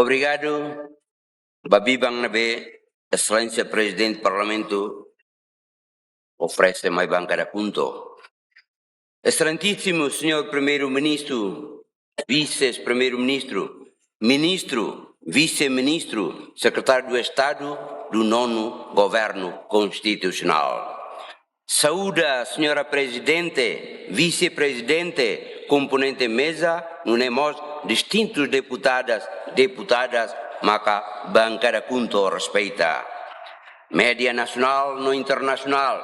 Obrigado, Babibang Nabe, Excelência Presidente do Parlamento, oferece mais Bankada KHUNTO. Excelentíssimo Senhor Primeiro-Ministro, Vice-Primeiro-Ministro, Ministro, Vice-Ministro, Secretário do Estado do 9º Governo Constitucional. Saúda, Senhora Presidente, Vice-Presidente, componente mesa, unemos distintos deputadas, maka Bankada KHUNTO respeita. Média nacional no internacional,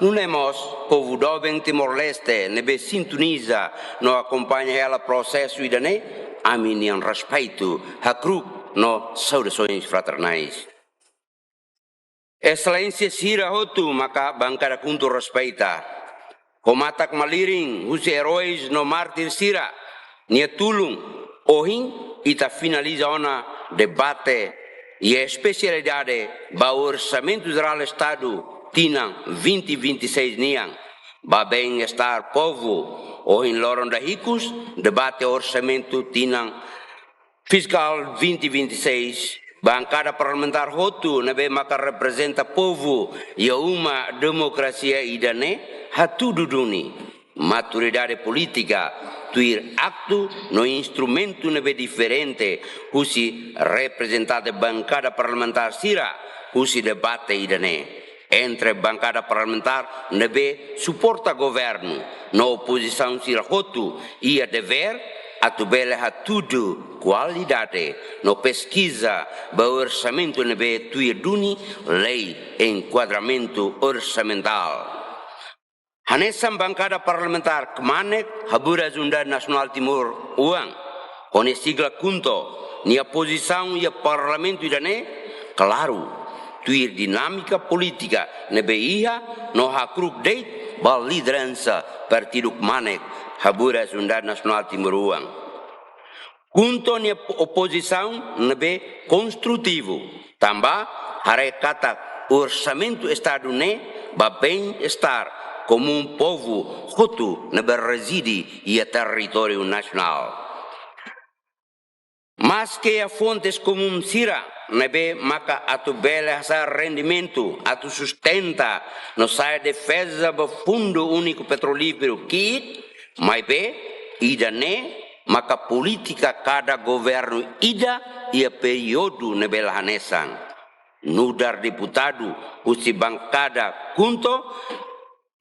unemos povo jovem Timor-Leste, nebe sintoniza, no acompanha ela processo idane, a minha respeito, hakru no saudações fraternais. Excelência Sira Hotu, maka Bankada KHUNTO respeita. Komatak maliring, husi heróis no mártir Sira, nia tulung, ohin, ita finaliza ona debate e a especialidade ba orçamento geral do Estado tinang 2026 niang, ba bem-estar povo, ohin loron da ricos, debate orçamento tinang fiscal 2026, Bankada parlamentar Hotu nabe maka representa povo e uma democracia idane hatu duduni maturidade política tuir acto no instrumento nabe diferente husi representado bancada parlamentar sira husi debate idane entre bancada parlamentar nabe suporta governo no oposição sira Hotu ia dever atubele hatudu qualidade no pesquisa ba orçamento nebe tuir duni lei enquadramento orçamental. Hanesam bancada parlamentar kemanek habura zunda nasional timur uang one sigla KHUNTO nia posição ia parlamento idane claro tuir dinâmica política nebe ia no hakruk deit ba liderança partido kemanek habura zunda nasional timur uang. KHUNTO nia oposição nebe construtivo tambah hare kata orçamento estado ne ba bem-estar como povo Hutu nebe reside e território nacional. Mas que a fontes comum sira nebe maka atu bele hasa rendimento atu sustenta no saia defesa do fundo único petrolífero kit mai be ida ne maka política cada governo ida ia período nebe lahanesan nudar deputado usi Bankada KHUNTO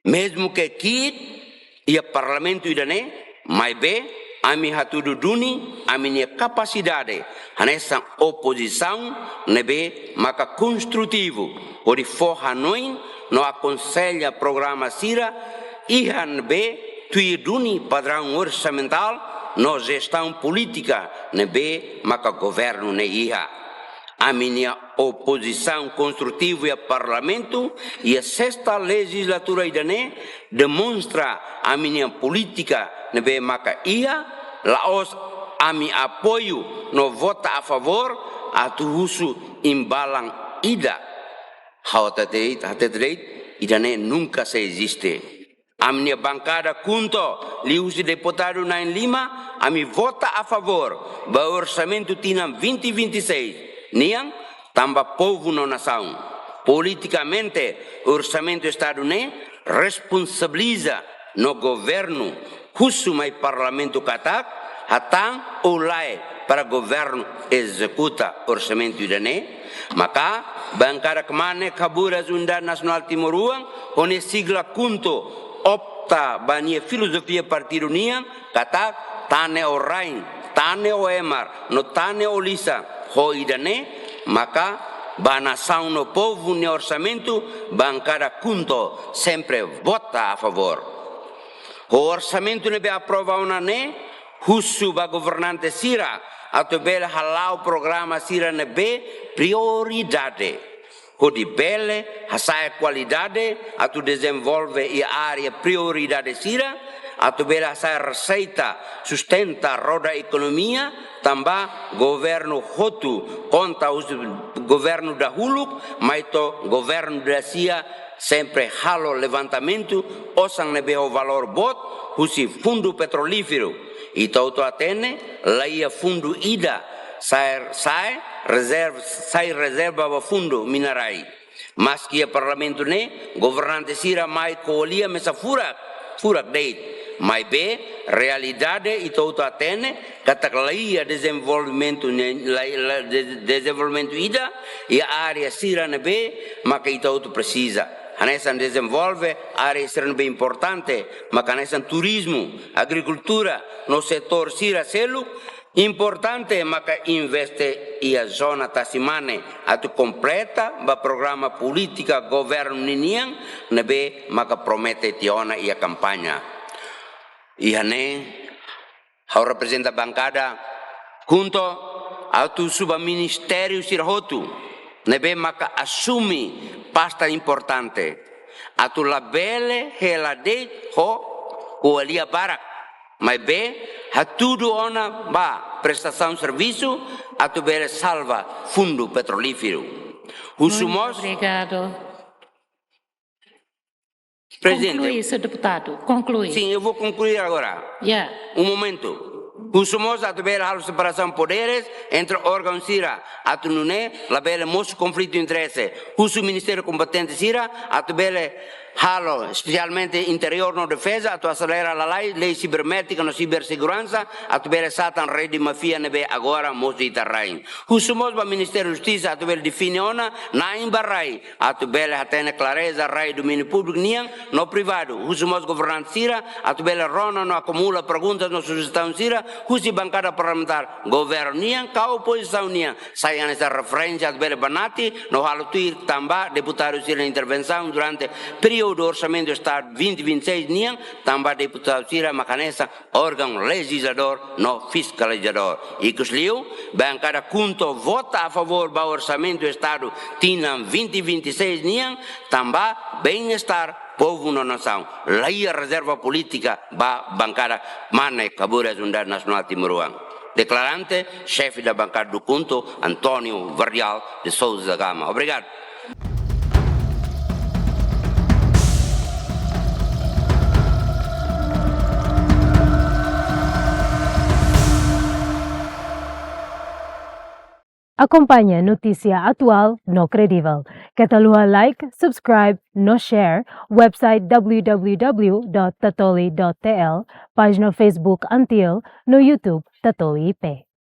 mesmo que kit ia parlamento idane mai be ami hatudu duni ami nia capacidade hanesan oposição nebe maka construtivo ori for Hanoi no aconselha programa sira ihan be tui duni padrão orçamental no gestão política nebe maka governo ne iha a minha oposição construtiva e parlamento e a sexta legislatura idane demonstra a minha política nebe maka ia laos ami apoio no vota a favor a tuhusu imbalang ida hatateit idane nunca se existe. A minha bancada KHUNTO liusi deputado na Lima ami vota a favor ba orçamento tinam 2026 niang tambah povo no nação. Politicamente, orçamento Estado ne responsabiliza no governo, husumai parlamento katak, hatang ulai para governo executa orçamento idane, maka bancada kemane kabura zunda nasional Timor Uang, one sigla KHUNTO opta bania filosofia partido niang katak tane orain, tane oemar, no tane olisa, ho idane, maka banação no povo no orçamento, Bankada KHUNTO sempre vota a favor. O orçamento nebe aprovasaun ne, husu ba governante sira, atau bela halau programa sira nebe prioridade. Hodi bele hasaya qualidade, atau desenvolve e área prioridade sira, atau bela hasaya receita sustenta roda economia, tambah governo Hutu conta os governo dahulu, mas to governo da Sia sempre halo levantamento, osang nebe o valor bot, husi fundo petrolífero, e to atene, laia fundo ida, sai reserva ba fundo minarai. Mas que o parlamento ne governante sira mai colia mesa furak deit. Mai be realidade itu atene kataklaia desenvolvimento ida e área sira ne be maka itu precisa. Hanesan desenvolve área sira bem importante, maka hanesan turismo, agricultura no setor sira selu importante, maka investe e a zona tasimane atu completa ba programa política governo niniang nebe maka promete tiona e a campanha. E hane ao representa bancada junto atu subministério sirhotu nebe maka assumi pasta importante atu labele helade ho alia barak. Mas bem, tudo ona ba prestação de serviço, a tu bele salva fundo petrolífero. Obrigado. Presidente. Conclui, senhor deputado. Conclui. Sim, eu vou concluir agora. Um momento. Usamos a tu bele a separação de poderes entre órgãos sira, a tu nuné, la bele moço conflito de interesse. O ministério competente sira, a tu bele halo, especialmente interior no defesa, a tu acelera a lei cibernética no cibersegurança, a tu bele satan rede mafia nebe agora moço itarrain. Usamos o Ministério da Justiça, a tu bele define ona, na imbarrai, a tu bele atene clareza rai domínio público niang, no privado. Usamos governante sira, a tu bele rona no acumula perguntas no sugestão sira, husi bancada parlamentar governo niang, ka oposição niang. Sayang essa referência a tu bele banati, no halo tuir tamba deputado sira intervenção durante período do orçamento do Estado 2026 niang, tamba deputado sira macanesa órgão legislador no fiscalizador. E que liu, bancada KHUNTO vota a favor do orçamento do Estado tinam 2026 niang, tamba bem-estar povo na nação. Lai a reserva política ba bancada mane kabura Unidade Nacional Timor-Leste. Declarante, chefe da bancada do KHUNTO, Antônio Vardial de Souza Gama. Obrigado. Acompanhe notícia atual no credível. Catalua like, subscribe, no share, website www.tatoli.tl, página Facebook Antil, no YouTube Tatoli IP.